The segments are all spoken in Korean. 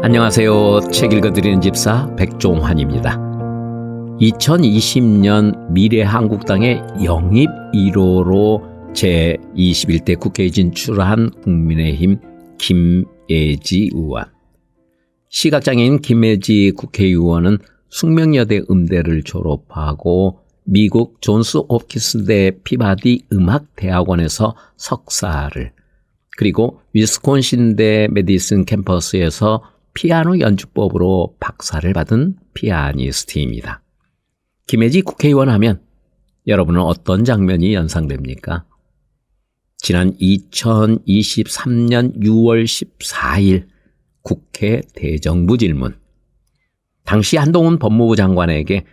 안녕하세요. 책 읽어드리는 집사 백종환입니다. 2020년 미래한국당의 영입 1호로 제21대 국회에 진출한 국민의힘 김예지 의원. 시각장애인 김예지 국회의원은 숙명여대 음대를 졸업하고 미국 존스 홉킨스대 피바디 음악대학원에서 석사를, 그리고 위스콘신대 메디슨 캠퍼스에서 피아노 연주법으로 박사를 받은 피아니스트입니다. 김예지 국회의원 하면 여러분은 어떤 장면이 연상됩니까? 지난 2023년 6월 14일 국회 대정부 질문. 당시 한동훈 법무부 장관에게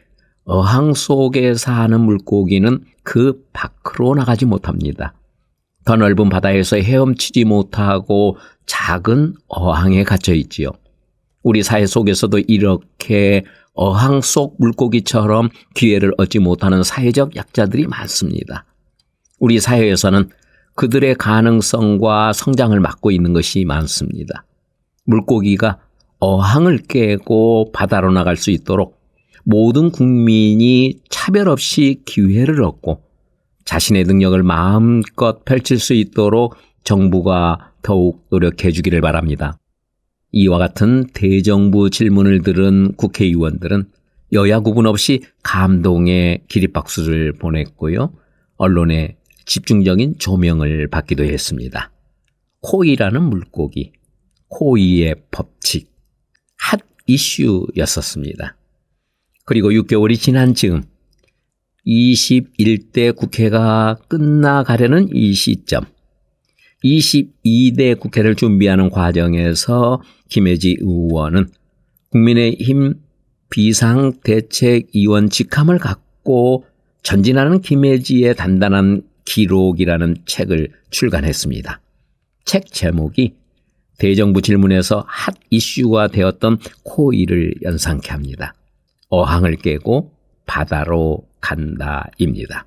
어항 속에 사는 물고기는 그 밖으로 나가지 못합니다. 더 넓은 바다에서 헤엄치지 못하고 작은 어항에 갇혀 있지요. 우리 사회 속에서도 이렇게 어항 속 물고기처럼 기회를 얻지 못하는 사회적 약자들이 많습니다. 우리 사회에서는 그들의 가능성과 성장을 막고 있는 것이 많습니다. 물고기가 어항을 깨고 바다로 나갈 수 있도록 모든 국민이 차별 없이 기회를 얻고 자신의 능력을 마음껏 펼칠 수 있도록 정부가 더욱 노력해 주기를 바랍니다. 이와 같은 대정부 질문을 들은 국회의원들은 여야 구분 없이 감동의 기립박수를 보냈고요. 언론의 집중적인 조명을 받기도 했습니다. 코이라는 물고기, 코이의 법칙, 핫 이슈였었습니다. 그리고 6개월이 지난 지금 21대 국회가 끝나가려는 이 시점, 22대 국회를 준비하는 과정에서 김예지 의원은 국민의힘 비상대책위원 직함을 갖고 전진하는 김예지의 단단한 기록이라는 책을 출간했습니다. 책 제목이 대정부 질문에서 핫 이슈가 되었던 코이를 연상케 합니다. 어항을 깨고 바다로 간다입니다.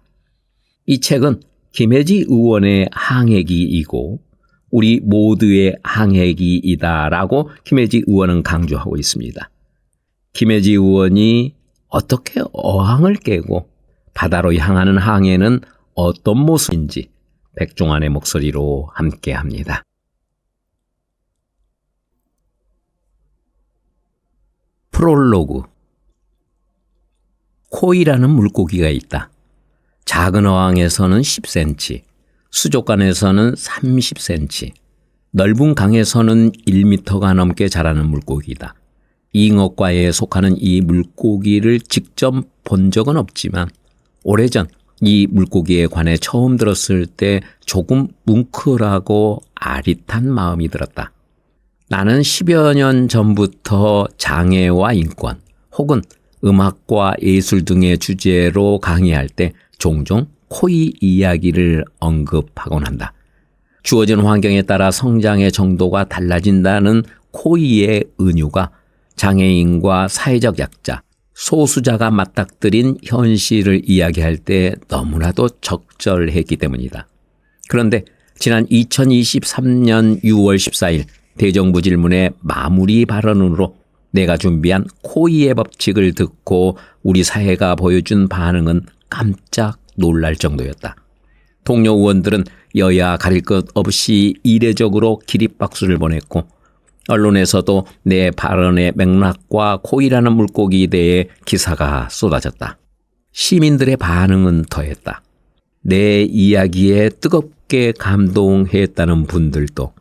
이 책은 김예지 의원의 항해기이고 우리 모두의 항해기이다라고 김예지 의원은 강조하고 있습니다. 김예지 의원이 어떻게 어항을 깨고 바다로 향하는 항해는 어떤 모습인지 백종환의 목소리로 함께합니다. 프롤로그. 코이라는 물고기가 있다. 작은 어항에서는 10cm, 수족관에서는 30cm, 넓은 강에서는 1m가 넘게 자라는 물고기다. 잉어과에 속하는 이 물고기를 직접 본 적은 없지만 오래전 이 물고기에 관해 처음 들었을 때 조금 뭉클하고 아릿한 마음이 들었다. 나는 10여 년 전부터 장애와 인권 혹은 음악과 예술 등의 주제로 강의할 때 종종 코이 이야기를 언급하곤 한다. 주어진 환경에 따라 성장의 정도가 달라진다는 코이의 은유가 장애인과 사회적 약자, 소수자가 맞닥뜨린 현실을 이야기할 때 너무나도 적절했기 때문이다. 그런데 지난 2023년 6월 14일 대정부 질문의 마무리 발언으로 내가 준비한 코이의 법칙을 듣고 우리 사회가 보여준 반응은 깜짝 놀랄 정도였다. 동료 의원들은 여야 가릴 것 없이 이례적으로 기립박수를 보냈고 언론에서도 내 발언의 맥락과 코이라는 물고기에 대해 기사가 쏟아졌다. 시민들의 반응은 더했다. 내 이야기에 뜨겁게 감동했다는 분들도,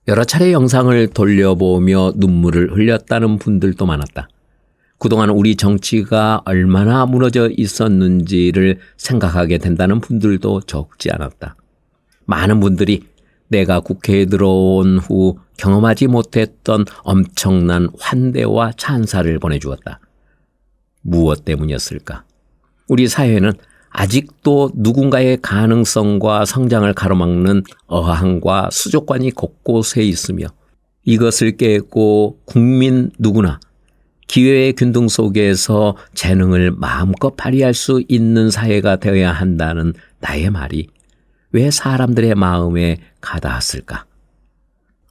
여러 차례 영상을 돌려보며 눈물을 흘렸다는 분들도 많았다. 그동안 우리 정치가 얼마나 무너져 있었는지를 생각하게 된다는 분들도 적지 않았다. 많은 분들이 내가 국회에 들어온 후 경험하지 못했던 엄청난 환대와 찬사를 보내주었다. 무엇 때문이었을까? 우리 사회는 아직도 누군가의 가능성과 성장을 가로막는 어항과 수족관이 곳곳에 있으며 이것을 깨고 국민 누구나 기회의 균등 속에서 재능을 마음껏 발휘할 수 있는 사회가 되어야 한다는 나의 말이 왜 사람들의 마음에 가닿았을까?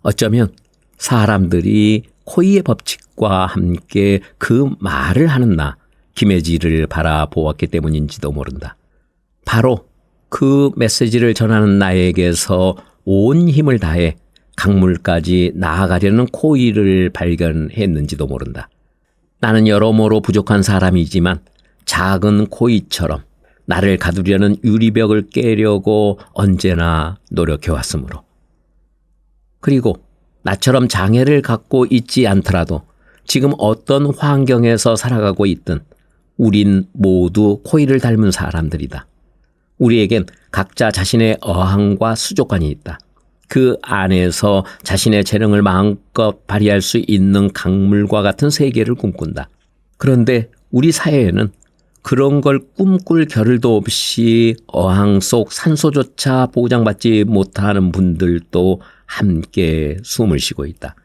어쩌면 사람들이 코이의 법칙과 함께 그 말을 하는 나 김혜지를 바라보았기 때문인지도 모른다. 바로 그 메시지를 전하는 나에게서 온 힘을 다해 강물까지 나아가려는 코이를 발견했는지도 모른다. 나는 여러모로 부족한 사람이지만 작은 코이처럼 나를 가두려는 유리벽을 깨려고 언제나 노력해왔으므로. 그리고 나처럼 장애를 갖고 있지 않더라도 지금 어떤 환경에서 살아가고 있든 우린 모두 코이를 닮은 사람들이다. 우리에겐 각자 자신의 어항과 수족관이 있다. 그 안에서 자신의 재능을 마음껏 발휘할 수 있는 강물과 같은 세계를 꿈꾼다. 그런데 우리 사회에는 그런 걸 꿈꿀 겨를도 없이 어항 속 산소조차 보장받지 못하는 분들도 함께 숨을 쉬고 있다.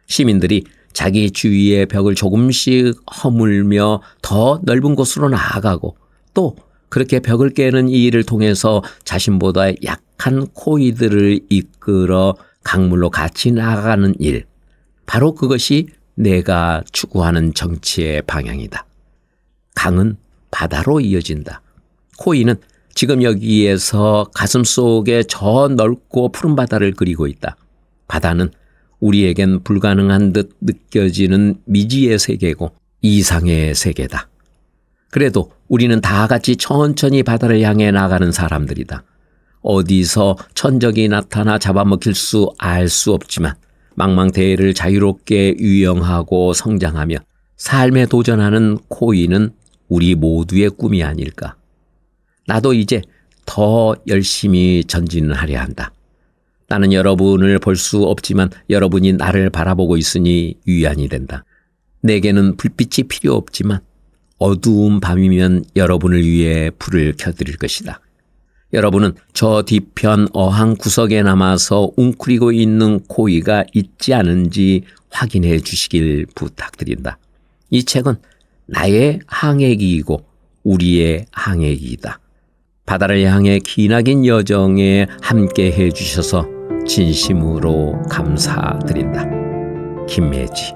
시민들이 자기 주위의 벽을 조금씩 허물며 더 넓은 곳으로 나아가고 또 그렇게 벽을 깨는 이 일을 통해서 자신보다 약한 코이들을 이끌어 강물로 같이 나아가는 일. 바로 그것이 내가 추구하는 정치의 방향이다. 강은 바다로 이어진다. 코이는 지금 여기에서 가슴 속에 저 넓고 푸른 바다를 그리고 있다. 바다는 우리에겐 불가능한 듯 느껴지는 미지의 세계고 이상의 세계다. 그래도 우리는 다 같이 천천히 바다를 향해 나가는 사람들이다. 어디서 천적이 나타나 잡아먹힐 수 알 수 없지만 망망대해를 자유롭게 유영하고 성장하며 삶에 도전하는 코이는 우리 모두의 꿈이 아닐까. 나도 이제 더 열심히 전진을 하려 한다. 나는 여러분을 볼 수 없지만 여러분이 나를 바라보고 있으니 위안이 된다. 내게는 불빛이 필요 없지만 어두운 밤이면 여러분을 위해 불을 켜드릴 것이다. 여러분은 저 뒤편 어항 구석에 남아서 웅크리고 있는 코이가 있지 않은지 확인해 주시길 부탁드린다. 이 책은 나의 항해기이고 우리의 항해기이다. 바다를 향해 기나긴 여정에 함께 해주셔서 진심으로 감사드린다. 김혜지.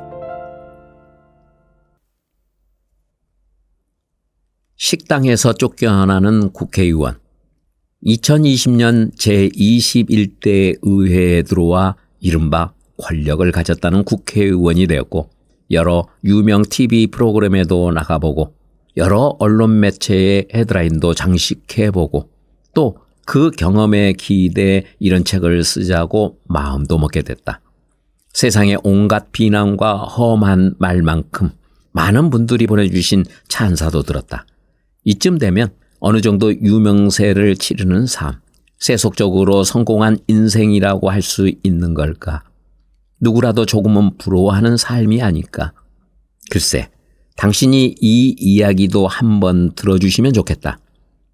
식당에서 쫓겨나는 국회의원. 2020년 제21대 의회에 들어와 이른바 권력을 가졌다는 국회의원이 되었고 여러 유명 TV 프로그램에도 나가보고 여러 언론 매체의 헤드라인도 장식해보고 또 그 경험에 기대해 이런 책을 쓰자고 마음도 먹게 됐다. 세상의 온갖 비난과 험한 말만큼 많은 분들이 보내주신 찬사도 들었다. 이쯤 되면 어느 정도 유명세를 치르는 삶, 세속적으로 성공한 인생이라고 할 수 있는 걸까? 누구라도 조금은 부러워하는 삶이 아닐까? 글쎄, 당신이 이 이야기도 한번 들어주시면 좋겠다.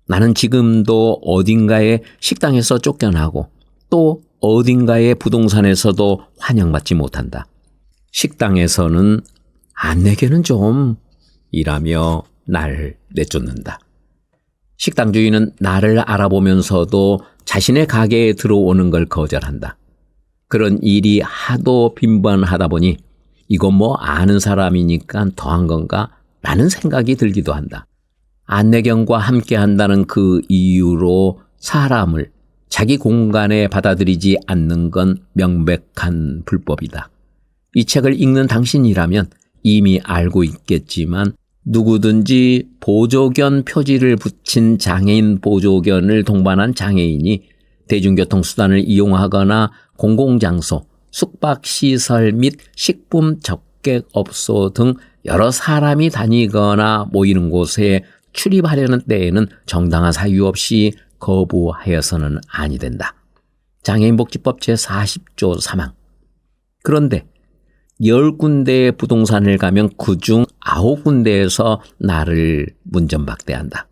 나는 지금도 어딘가에 식당에서 쫓겨나고 또 어딘가의 부동산에서도 환영받지 못한다. 식당에서는 안 내게는 좀 이라며 날 내쫓는다. 식당 주인은 나를 알아보면서도 자신의 가게에 들어오는 걸 거절한다. 그런 일이 하도 빈번하다 보니 이건 뭐 아는 사람이니까 더한 건가? 라는 생각이 들기도 한다. 안내견과 함께 한다는 그 이유로 사람을 자기 공간에 받아들이지 않는 건 명백한 불법이다. 이 책을 읽는 당신이라면 이미 알고 있겠지만 누구든지 보조견 표지를 붙인 장애인 보조견을 동반한 장애인이 대중교통수단을 이용하거나 공공장소, 숙박시설 및 식품 접객업소 등 여러 사람이 다니거나 모이는 곳에 출입하려는 때에는 정당한 사유 없이 거부하여서는 아니 된다. 장애인복지법 제40조 3항. 그런데 10군데의 부동산을 가면 그중 9군데에서 나를 문전박대한다.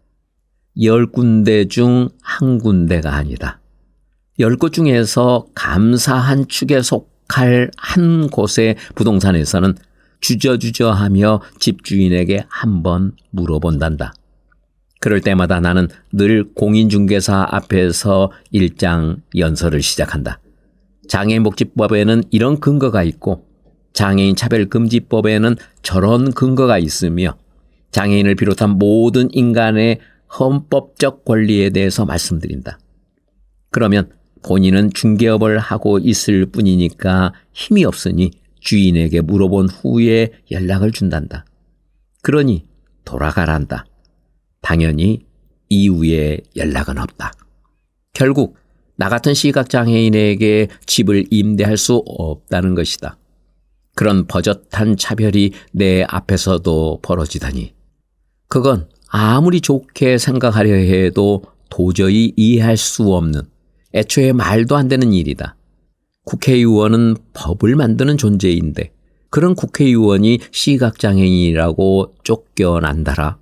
10군데 중 1군데가 아니다. 10곳 중에서 감사한 축에 속할 한 곳의 부동산에서는 주저주저하며 집주인에게 한번 물어본단다. 그럴 때마다 나는 늘 공인중개사 앞에서 일장 연설을 시작한다. 장애인복지법에는 이런 근거가 있고 장애인 차별금지법에는 저런 근거가 있으며 장애인을 비롯한 모든 인간의 헌법적 권리에 대해서 말씀드린다. 그러면 본인은 중개업을 하고 있을 뿐이니까 힘이 없으니 주인에게 물어본 후에 연락을 준단다. 그러니 돌아가란다. 당연히 이후에 연락은 없다. 결국 나 같은 시각장애인에게 집을 임대할 수 없다는 것이다. 그런 버젓한 차별이 내 앞에서도 벌어지다니. 그건 아무리 좋게 생각하려 해도 도저히 이해할 수 없는, 애초에 말도 안 되는 일이다. 국회의원은 법을 만드는 존재인데 그런 국회의원이 시각장애인이라고 쫓겨난다라.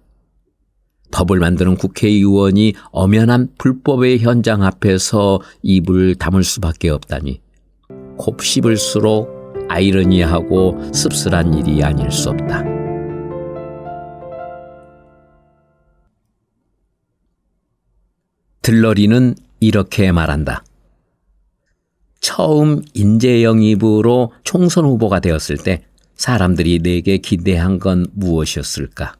법을 만드는 국회의원이 엄연한 불법의 현장 앞에서 입을 다물 수밖에 없다니. 곱씹을수록 아이러니하고 씁쓸한 일이 아닐 수 없다. 들러리는 이렇게 말한다. 처음 인재 영입으로 총선 후보가 되었을 때 사람들이 내게 기대한 건 무엇이었을까?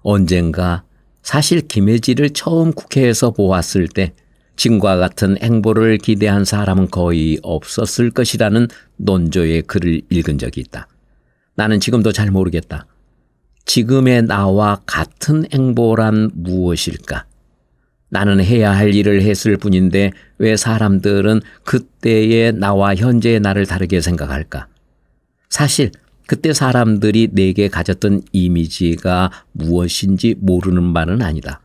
언젠가 사실 김혜지를 처음 국회에서 보았을 때 지금과 같은 행보를 기대한 사람은 거의 없었을 것이라는 논조의 글을 읽은 적이 있다. 나는 지금도 잘 모르겠다. 지금의 나와 같은 행보란 무엇일까? 나는 해야 할 일을 했을 뿐인데 왜 사람들은 그때의 나와 현재의 나를 다르게 생각할까? 사실 그때 사람들이 내게 가졌던 이미지가 무엇인지 모르는 바는 아니다.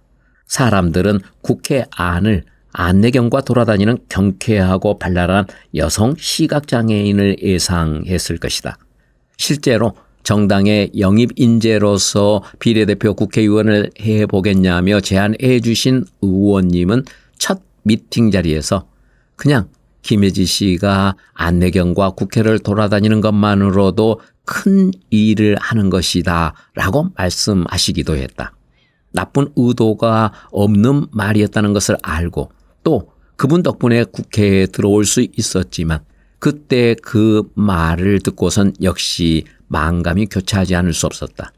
사람들은 국회 안을 안내경과 돌아다니는 경쾌하고 발랄한 여성 시각장애인을 예상했을 것이다. 실제로 정당의 영입 인재로서 비례대표 국회의원을 해보겠냐며 제안해 주신 의원님은 첫 미팅 자리에서 그냥 김혜지 씨가 안내경과 국회를 돌아다니는 것만으로도 큰 일을 하는 것이다 라고 말씀하시기도 했다. 나쁜 의도가 없는 말이었다는 것을 알고 또 그분 덕분에 국회에 들어올 수 있었지만 그때 그 말을 듣고선 역시 만감이 교차하지 않을 수 없었다.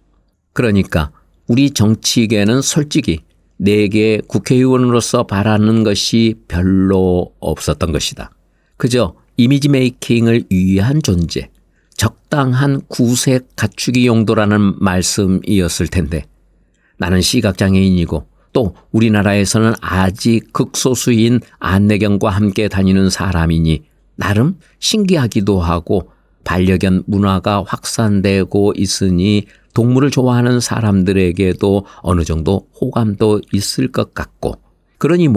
그러니까 우리 정치계는 솔직히 내게 국회의원으로서 바라는 것이 별로 없었던 것이다. 그저 이미지 메이킹을 위한 존재, 적당한 구색 갖추기 용도라는 말씀이었을 텐데 나는 시각장애인이고 또 우리나라에서는 아직 극소수인 안내경과 함께 다니는 사람이니 나름 신기하기도 하고 반려견 문화가 확산되고 있으니 동물을 좋아하는 사람들에게도 어느 정도 호감도 있을 것 같고 그러니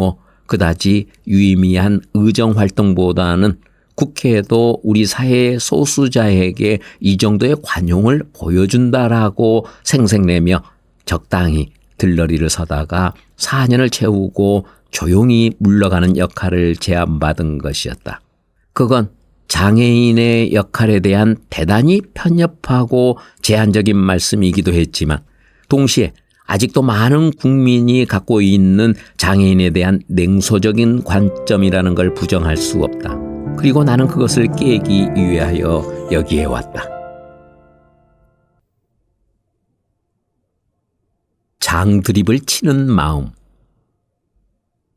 그다지 유의미한 의정활동보다는 국회에도 우리 사회의 소수자에게 이 정도의 관용을 보여준다라고 생색내며 적당히 들러리를 서다가 4년을 채우고 조용히 물러가는 역할을 제안받은 것이었다. 그건 장애인의 역할에 대한 대단히 편협하고 제한적인 말씀이기도 했지만 동시에 아직도 많은 국민이 갖고 있는 장애인에 대한 냉소적인 관점이라는 걸 부정할 수 없다. 그리고 나는 그것을 깨기 위하여 여기에 왔다. 장드립을 치는 마음.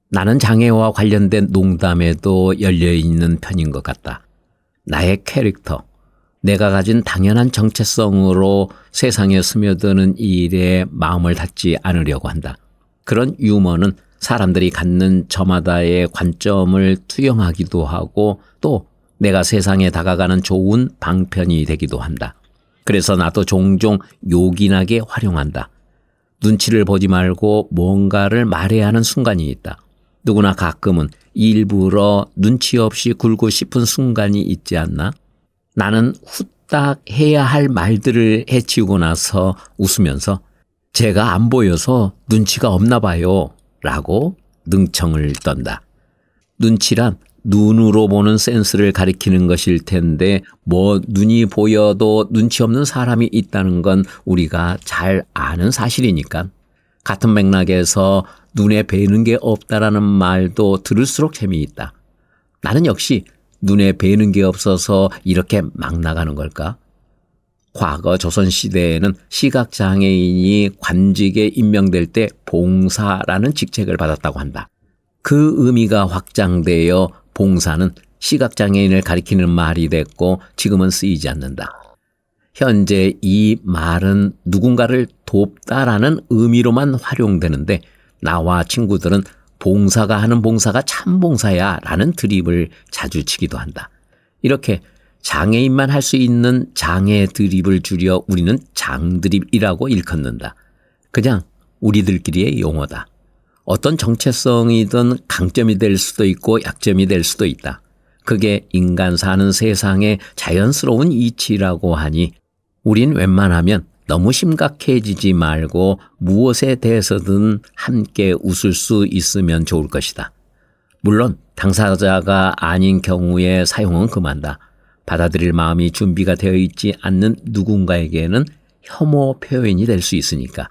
나는 장애와 관련된 농담에도 열려있는 편인 것 같다. 나의 캐릭터, 내가 가진 당연한 정체성으로 세상에 스며드는 일에 마음을 닫지 않으려고 한다. 그런 유머는 사람들이 갖는 저마다의 관점을 투영하기도 하고 또 내가 세상에 다가가는 좋은 방편이 되기도 한다. 그래서 나도 종종 요긴하게 활용한다. 눈치를 보지 말고 뭔가를 말해야 하는 순간이 있다. 누구나 가끔은 일부러 눈치 없이 굴고 싶은 순간이 있지 않나? 나는 후딱 해야 할 말들을 해치우고 나서 웃으면서 제가 안 보여서 눈치가 없나 봐요 라고 능청을 떤다. 눈치란 눈으로 보는 센스를 가리키는 것일 텐데 눈이 보여도 눈치 없는 사람이 있다는 건 우리가 잘 아는 사실이니까. 같은 맥락에서 눈에 뵈는 게 없다라는 말도 들을수록 재미있다. 나는 역시 눈에 뵈는 게 없어서 이렇게 막 나가는 걸까? 과거 조선시대에는 시각장애인이 관직에 임명될 때 봉사라는 직책을 받았다고 한다. 그 의미가 확장되어 봉사는 시각장애인을 가리키는 말이 됐고 지금은 쓰이지 않는다. 현재 이 말은 누군가를 돕다라는 의미로만 활용되는데 나와 친구들은 봉사가 하는 봉사가 참 봉사야 라는 드립을 자주 치기도 한다. 이렇게 장애인만 할 수 있는 장애 드립을 줄여 우리는 장드립이라고 일컫는다. 그냥 우리들끼리의 용어다. 어떤 정체성이든 강점이 될 수도 있고 약점이 될 수도 있다. 그게 인간 사는 세상의 자연스러운 이치라고 하니 우린 웬만하면 너무 심각해지지 말고 무엇에 대해서든 함께 웃을 수 있으면 좋을 것이다. 물론 당사자가 아닌 경우에 사용은 금한다. 받아들일 마음이 준비가 되어 있지 않는 누군가에게는 혐오 표현이 될 수 있으니까.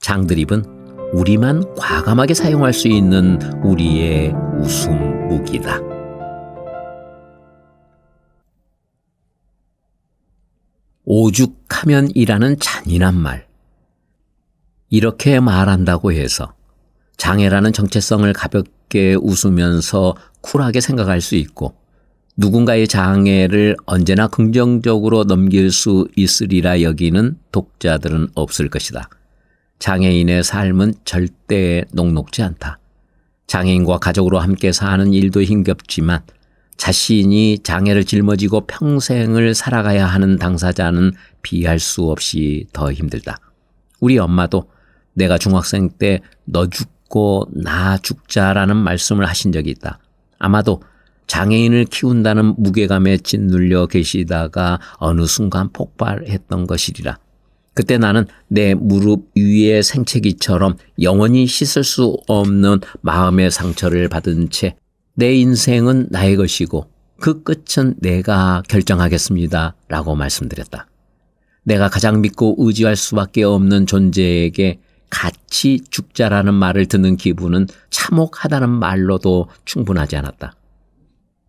장드립은 우리만 과감하게 사용할 수 있는 우리의 웃음 무기다. 오죽하면이라는 잔인한 말. 이렇게 말한다고 해서 장애라는 정체성을 가볍게 웃으면서 쿨하게 생각할 수 있고 누군가의 장애를 언제나 긍정적으로 넘길 수 있으리라 여기는 독자들은 없을 것이다. 장애인의 삶은 절대 녹록지 않다. 장애인과 가족으로 함께 사는 일도 힘겹지만 자신이 장애를 짊어지고 평생을 살아가야 하는 당사자는 비할 수 없이 더 힘들다. 우리 엄마도 내가 중학생 때 너 죽고 나 죽자라는 말씀을 하신 적이 있다. 아마도 장애인을 키운다는 무게감에 짓눌려 계시다가 어느 순간 폭발했던 것이리라. 그때 나는 내 무릎 위의 생채기처럼 영원히 씻을 수 없는 마음의 상처를 받은 채 내 인생은 나의 것이고 그 끝은 내가 결정하겠습니다 라고 말씀드렸다. 내가 가장 믿고 의지할 수밖에 없는 존재에게 같이 죽자라는 말을 듣는 기분은 참혹하다는 말로도 충분하지 않았다.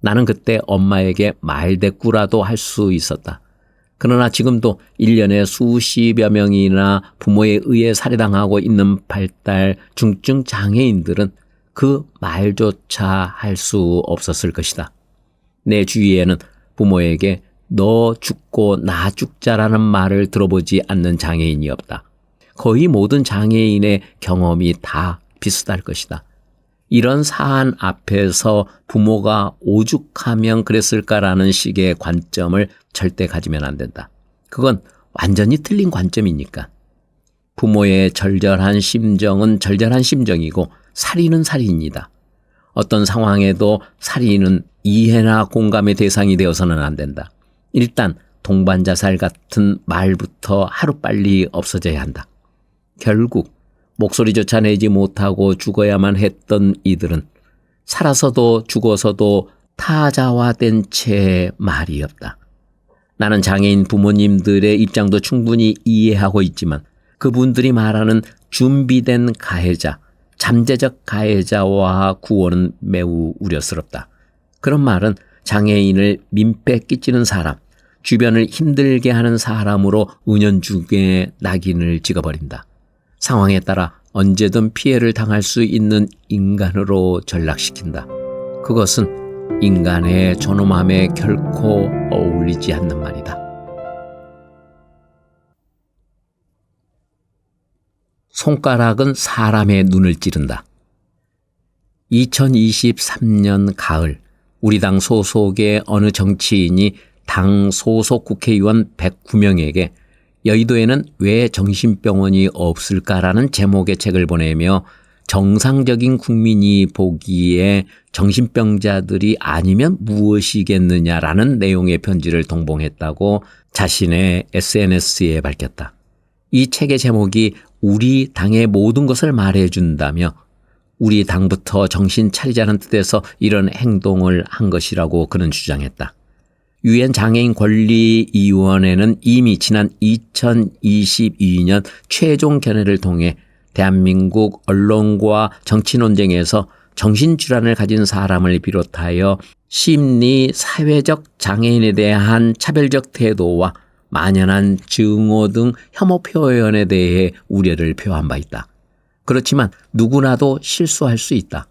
나는 그때 엄마에게 말대꾸라도 할 수 있었다. 그러나 지금도 1년에 수십여 명이나 부모에 의해 살해당하고 있는 발달 중증 장애인들은 그 말조차 할 수 없었을 것이다. 내 주위에는 부모에게 너 죽고 나 죽자라는 말을 들어보지 않는 장애인이 없다. 거의 모든 장애인의 경험이 다 비슷할 것이다. 이런 사안 앞에서 부모가 오죽하면 그랬을까라는 식의 관점을 절대 가지면 안 된다. 그건 완전히 틀린 관점이니까. 부모의 절절한 심정은 절절한 심정이고 살인은 살인이다. 어떤 상황에도 살인은 이해나 공감의 대상이 되어서는 안 된다. 일단 동반자살 같은 말부터 하루빨리 없어져야 한다. 결국 목소리조차 내지 못하고 죽어야만 했던 이들은 살아서도 죽어서도 타자화된 채 말이 없다. 나는 장애인 부모님들의 입장도 충분히 이해하고 있지만 그분들이 말하는 준비된 가해자, 잠재적 가해자와 구원은 매우 우려스럽다. 그런 말은 장애인을 민폐 끼치는 사람, 주변을 힘들게 하는 사람으로 은연중에 낙인을 찍어버린다. 상황에 따라 언제든 피해를 당할 수 있는 인간으로 전락시킨다. 그것은 인간의 존엄함에 결코 어울리지 않는 말이다. 손가락은 사람의 눈을 찌른다. 2023년 가을 우리 당 소속의 어느 정치인이 당 소속 국회의원 109명에게 여의도에는 왜 정신병원이 없을까라는 제목의 책을 보내며 정상적인 국민이 보기에 정신병자들이 아니면 무엇이겠느냐라는 내용의 편지를 동봉했다고 자신의 SNS에 밝혔다. 이 책의 제목이 우리 당의 모든 것을 말해준다며 우리 당부터 정신 차리자는 뜻에서 이런 행동을 한 것이라고 그는 주장했다. 유엔 장애인 권리위원회는 이미 지난 2022년 최종 견해를 통해 대한민국 언론과 정치 논쟁에서 정신질환을 가진 사람을 비롯하여 심리, 사회적 장애인에 대한 차별적 태도와 만연한 증오 등 혐오 표현에 대해 우려를 표한 바 있다. 그렇지만 누구나도 실수할 수 있다.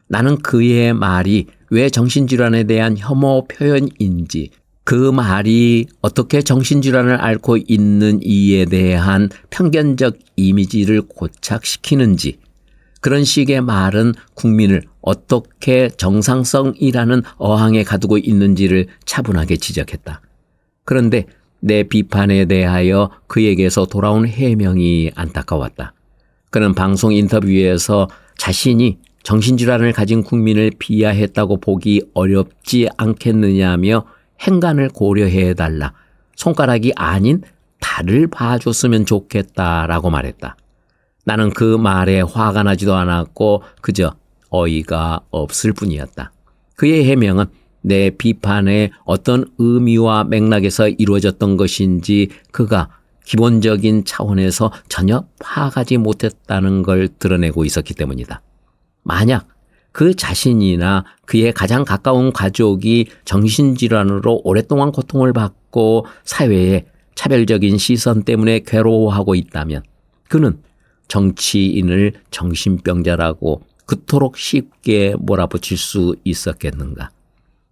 나는 그의 말이 왜 정신질환에 대한 혐오 표현인지, 그 말이 어떻게 정신질환을 앓고 있는 이에 대한 편견적 이미지를 고착시키는지, 그런 식의 말은 국민을 어떻게 정상성이라는 어항에 가두고 있는지를 차분하게 지적했다. 그런데 내 비판에 대하여 그에게서 돌아온 해명이 안타까웠다. 그는 방송 인터뷰에서 자신이 정신질환을 가진 국민을 비하했다고 보기 어렵지 않겠느냐며 행간을 고려해달라, 손가락이 아닌 달을 봐줬으면 좋겠다라고 말했다. 나는 그 말에 화가 나지도 않았고 그저 어이가 없을 뿐이었다. 그의 해명은 내 비판의 어떤 의미와 맥락에서 이루어졌던 것인지 그가 기본적인 차원에서 전혀 파악하지 못했다는 걸 드러내고 있었기 때문이다. 만약 그 자신이나 그의 가장 가까운 가족이 정신질환으로 오랫동안 고통을 받고 사회의 차별적인 시선 때문에 괴로워하고 있다면 그는 정치인을 정신병자라고 그토록 쉽게 몰아붙일 수 있었겠는가?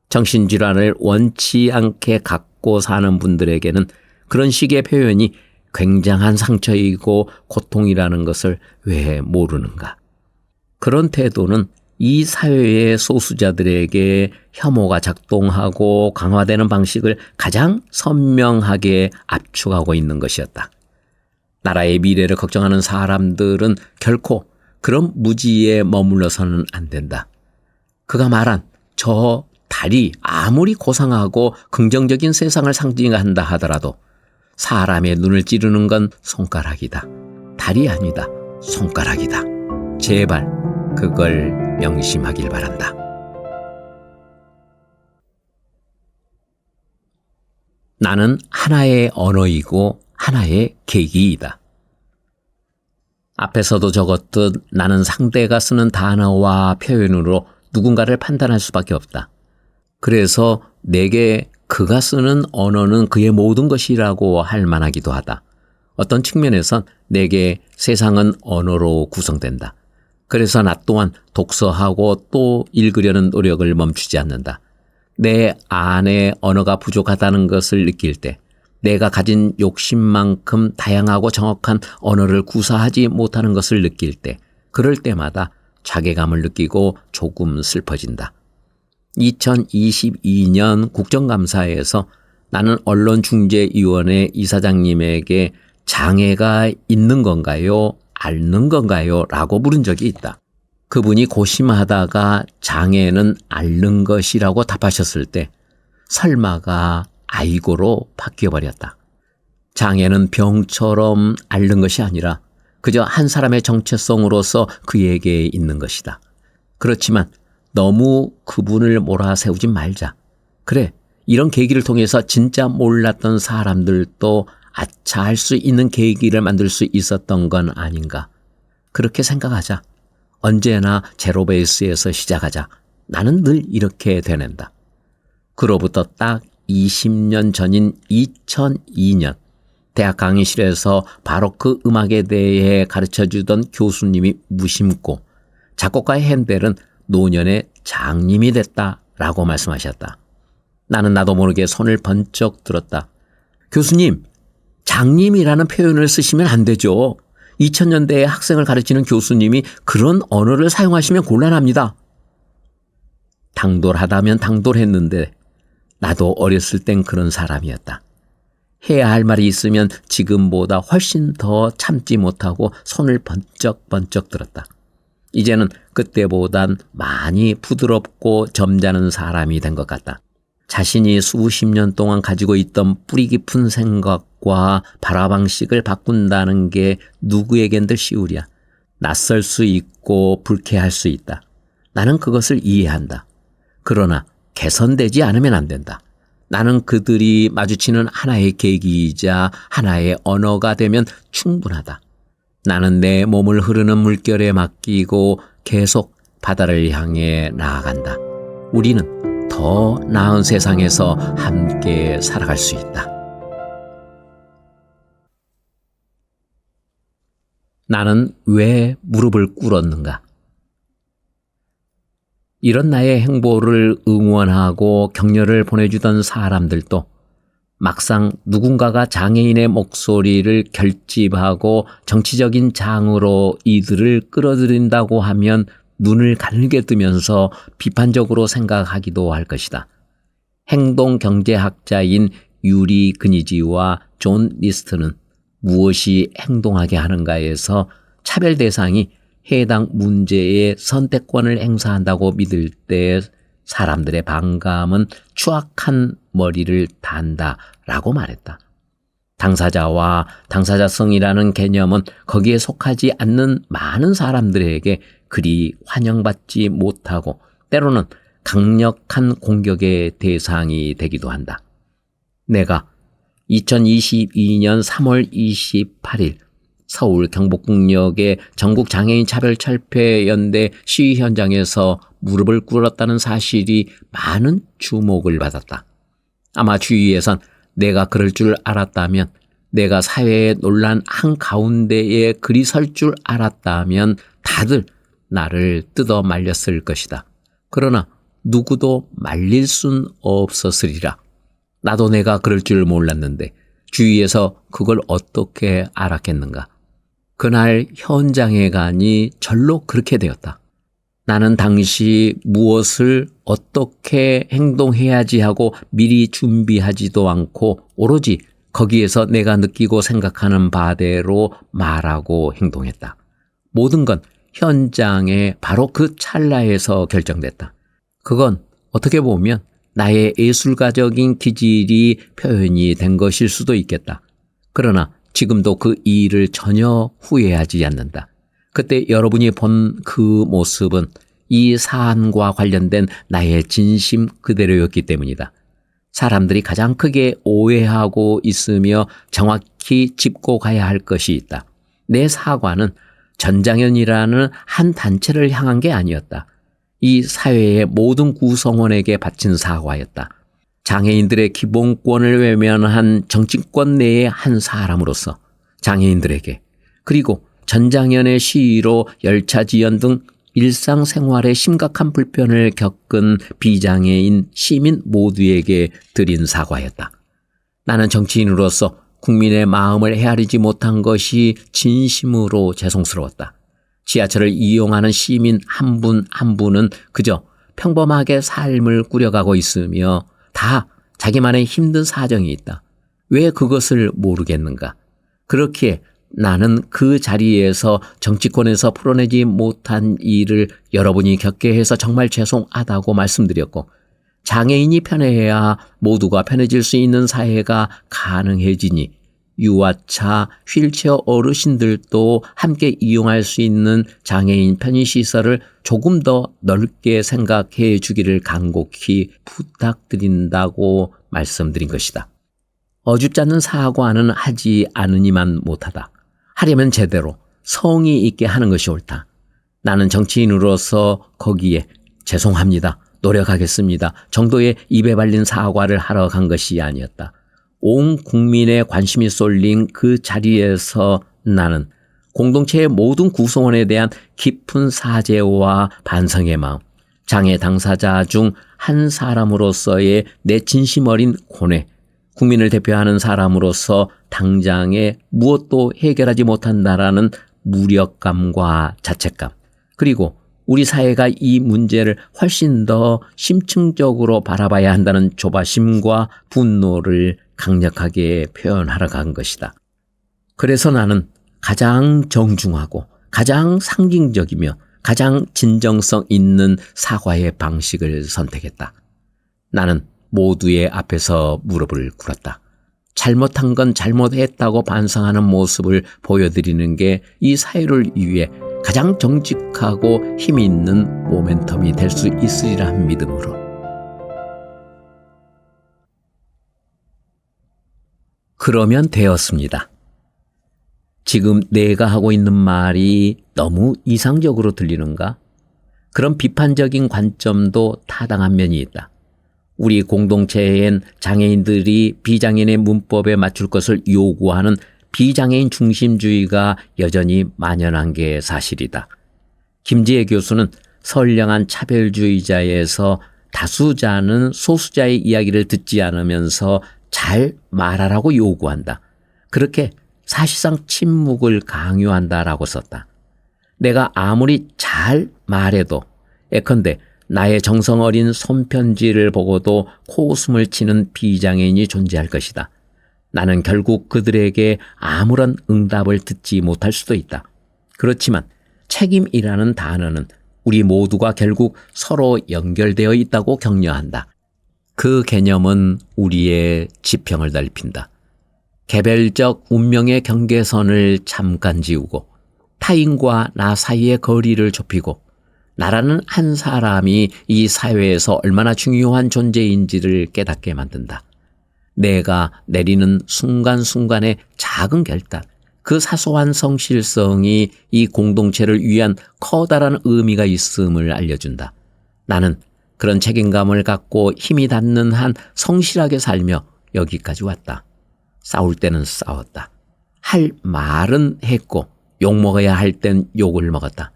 정신질환을 원치 않게 갖고 사는 분들에게는 그런 식의 표현이 굉장한 상처이고 고통이라는 것을 왜 모르는가? 그런 태도는 이 사회의 소수자들에게 혐오가 작동하고 강화되는 방식을 가장 선명하게 압축하고 있는 것이었다. 나라의 미래를 걱정하는 사람들은 결코 그런 무지에 머물러서는 안 된다. 그가 말한 저 달이 아무리 고상하고 긍정적인 세상을 상징한다 하더라도 사람의 눈을 찌르는 건 손가락이다. 달이 아니다. 손가락이다. 제발 그걸 명심하길 바란다. 나는 하나의 언어이고 하나의 계기이다. 앞에서도 적었듯 나는 상대가 쓰는 단어와 표현으로 누군가를 판단할 수밖에 없다. 그래서 내게 그가 쓰는 언어는 그의 모든 것이라고 할 만하기도 하다. 어떤 측면에선 내게 세상은 언어로 구성된다. 그래서 나 또한 독서하고 또 읽으려는 노력을 멈추지 않는다. 내 안에 언어가 부족하다는 것을 느낄 때, 내가 가진 욕심만큼 다양하고 정확한 언어를 구사하지 못하는 것을 느낄 때, 그럴 때마다 자괴감을 느끼고 조금 슬퍼진다. 2022년 국정감사에서 나는 언론중재위원회 이사장님에게 장애가 있는 건가요? 앓는 건가요? 라고 물은 적이 있다. 그분이 고심하다가 장애는 앓는 것이라고 답하셨을 때 설마가 아이고로 바뀌어버렸다. 장애는 병처럼 앓는 것이 아니라 그저 한 사람의 정체성으로서 그에게 있는 것이다. 그렇지만 너무 그분을 몰아세우지 말자. 그래, 이런 계기를 통해서 진짜 몰랐던 사람들도 아차할 수 있는 계기를 만들 수 있었던 건 아닌가. 그렇게 생각하자. 언제나 제로 베이스에서 시작하자. 나는 늘 이렇게 되낸다. 그로부터 딱 20년 전인 2002년 대학 강의실에서 바로크 음악에 대해 가르쳐주던 교수님이 무심코 작곡가의 핸델은 노년의 장님이 됐다라고 말씀하셨다. 나는 나도 모르게 손을 번쩍 들었다. 교수님, 장님이라는 표현을 쓰시면 안 되죠. 2000년대에 학생을 가르치는 교수님이 그런 언어를 사용하시면 곤란합니다. 당돌하다면 당돌했는데 나도 어렸을 땐 그런 사람이었다. 해야 할 말이 있으면 지금보다 훨씬 더 참지 못하고 손을 번쩍번쩍 들었다. 이제는 그때보단 많이 부드럽고 점잖은 사람이 된 것 같다. 자신이 수십 년 동안 가지고 있던 뿌리 깊은 생각과 발화 방식을 바꾼다는 게 누구에겐들 쉬우랴. 낯설 수 있고 불쾌할 수 있다. 나는 그것을 이해한다. 그러나 개선되지 않으면 안 된다. 나는 그들이 마주치는 하나의 계기이자 하나의 언어가 되면 충분하다. 나는 내 몸을 흐르는 물결에 맡기고 계속 바다를 향해 나아간다. 우리는 더 나은 세상에서 함께 살아갈 수 있다. 나는 왜 무릎을 꿇었는가? 이런 나의 행보를 응원하고 격려를 보내주던 사람들도 막상 누군가가 장애인의 목소리를 결집하고 정치적인 장으로 이들을 끌어들인다고 하면 눈을 가늘게 뜨면서 비판적으로 생각하기도 할 것이다. 행동경제학자인 유리 그니지와 존 리스트는 무엇이 행동하게 하는가에서 차별 대상이 해당 문제에 선택권을 행사한다고 믿을 때 사람들의 반감은 추악한 머리를 단다라고 말했다. 당사자와 당사자성이라는 개념은 거기에 속하지 않는 많은 사람들에게 그리 환영받지 못하고 때로는 강력한 공격의 대상이 되기도 한다. 내가 2022년 3월 28일 서울 경복궁역의 전국장애인차별철폐연대 시위 현장에서 무릎을 꿇었다는 사실이 많은 주목을 받았다. 아마 주위에선 내가 그럴 줄 알았다면, 내가 사회의 논란 한가운데에 그리 설 줄 알았다면 다들 나를 뜯어 말렸을 것이다. 그러나 누구도 말릴 순 없었으리라. 나도 내가 그럴 줄 몰랐는데 주위에서 그걸 어떻게 알았겠는가. 그날 현장에 가니 절로 그렇게 되었다. 나는 당시 무엇을 어떻게 행동해야지 하고 미리 준비하지도 않고 오로지 거기에서 내가 느끼고 생각하는 바대로 말하고 행동했다. 모든 건 현장에 바로 그 찰나에서 결정됐다. 그건 어떻게 보면 나의 예술가적인 기질이 표현이 된 것일 수도 있겠다. 그러나 지금도 그 일을 전혀 후회하지 않는다. 그때 여러분이 본 그 모습은 이 사안과 관련된 나의 진심 그대로였기 때문이다. 사람들이 가장 크게 오해하고 있으며 정확히 짚고 가야 할 것이 있다. 내 사과는 전장현이라는 한 단체를 향한 게 아니었다. 이 사회의 모든 구성원에게 바친 사과였다. 장애인들의 기본권을 외면한 정치권 내의 한 사람으로서 장애인들에게, 그리고 전장현의 시위로 열차 지연 등 일상생활에 심각한 불편을 겪은 비장애인 시민 모두에게 드린 사과였다. 나는 정치인으로서 국민의 마음을 헤아리지 못한 것이 진심으로 죄송스러웠다. 지하철을 이용하는 시민 한 분 한 분은 그저 평범하게 삶을 꾸려가고 있으며 다 자기만의 힘든 사정이 있다. 왜 그것을 모르겠는가? 그렇기에 나는 그 자리에서 정치권에서 풀어내지 못한 일을 여러분이 겪게 해서 정말 죄송하다고 말씀드렸고, 장애인이 편해야 모두가 편해질 수 있는 사회가 가능해지니 유아차, 휠체어 어르신들도 함께 이용할 수 있는 장애인 편의시설을 조금 더 넓게 생각해 주기를 간곡히 부탁드린다고 말씀드린 것이다. 어줍지 않는 사과는 하지 않으니만 못하다. 하려면 제대로 성의 있게 하는 것이 옳다. 나는 정치인으로서 거기에 죄송합니다, 노력하겠습니다 정도의 입에 발린 사과를 하러 간 것이 아니었다. 온 국민의 관심이 쏠린 그 자리에서 나는 공동체의 모든 구성원에 대한 깊은 사죄와 반성의 마음, 장애 당사자 중 한 사람으로서의 내 진심 어린 고뇌, 국민을 대표하는 사람으로서 당장에 무엇도 해결하지 못한다라는 무력감과 자책감, 그리고 우리 사회가 이 문제를 훨씬 더 심층적으로 바라봐야 한다는 조바심과 분노를 강력하게 표현하러 간 것이다. 그래서 나는 가장 정중하고 가장 상징적이며 가장 진정성 있는 사과의 방식을 선택했다. 나는 모두의 앞에서 무릎을 꿇었다. 잘못한 건 잘못했다고 반성하는 모습을 보여드리는 게 이 사회를 위해 가장 정직하고 힘이 있는 모멘텀이 될 수 있으리라 한 믿음으로. 그러면 되었습니다. 지금 내가 하고 있는 말이 너무 이상적으로 들리는가? 그런 비판적인 관점도 타당한 면이 있다. 우리 공동체엔 장애인들이 비장애인의 문법에 맞출 것을 요구하는 비장애인 중심주의가 여전히 만연한 게 사실이다. 김지혜 교수는 선량한 차별주의자에서 다수자는 소수자의 이야기를 듣지 않으면서 잘 말하라고 요구한다. 그렇게 사실상 침묵을 강요한다라고 썼다. 내가 아무리 잘 말해도 예컨대 나의 정성 어린 손편지를 보고도 코웃음을 치는 비장애인이 존재할 것이다. 나는 결국 그들에게 아무런 응답을 듣지 못할 수도 있다. 그렇지만 책임이라는 단어는 우리 모두가 결국 서로 연결되어 있다고 격려한다. 그 개념은 우리의 지평을 넓힌다. 개별적 운명의 경계선을 잠깐 지우고 타인과 나 사이의 거리를 좁히고 나라는 한 사람이 이 사회에서 얼마나 중요한 존재인지를 깨닫게 만든다. 내가 내리는 순간순간의 작은 결단, 그 사소한 성실성이 이 공동체를 위한 커다란 의미가 있음을 알려준다. 나는 그런 책임감을 갖고 힘이 닿는 한 성실하게 살며 여기까지 왔다. 싸울 때는 싸웠다. 할 말은 했고 욕먹어야 할 땐 욕을 먹었다.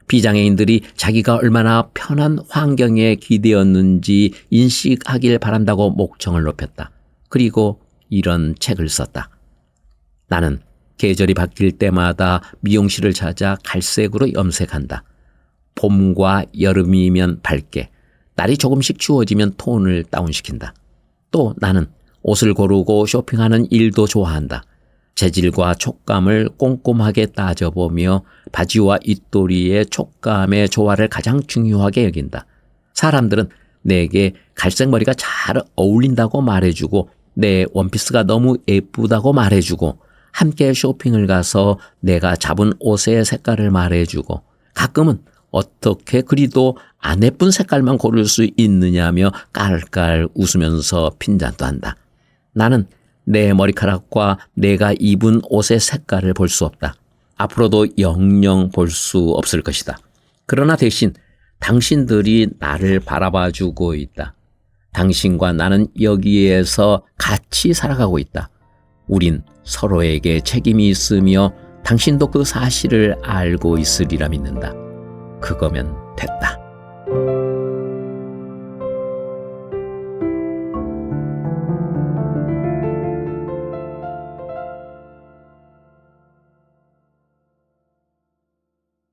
비장애인들이 자기가 얼마나 편한 환경에 기대었는지 인식하길 바란다고 목청을 높였다. 그리고 이런 책을 썼다. 나는 계절이 바뀔 때마다 미용실을 찾아 갈색으로 염색한다. 봄과 여름이면 밝게, 날이 조금씩 추워지면 톤을 다운시킨다. 또 나는 옷을 고르고 쇼핑하는 일도 좋아한다. 재질과 촉감을 꼼꼼하게 따져보며 바지와 잇도리의 촉감의 조화를 가장 중요하게 여긴다. 사람들은 내게 갈색 머리가 잘 어울린다고 말해주고 내 원피스가 너무 예쁘다고 말해주고 함께 쇼핑을 가서 내가 잡은 옷의 색깔을 말해주고 가끔은 어떻게 그리도 안 예쁜 색깔만 고를 수 있느냐며 깔깔 웃으면서 핀잔도 한다. 나는 내 머리카락과 내가 입은 옷의 색깔을 볼 수 없다. 앞으로도 영영 볼 수 없을 것이다. 그러나 대신 당신들이 나를 바라봐주고 있다. 당신과 나는 여기에서 같이 살아가고 있다. 우린 서로에게 책임이 있으며 당신도 그 사실을 알고 있으리라 믿는다. 그거면 됐다.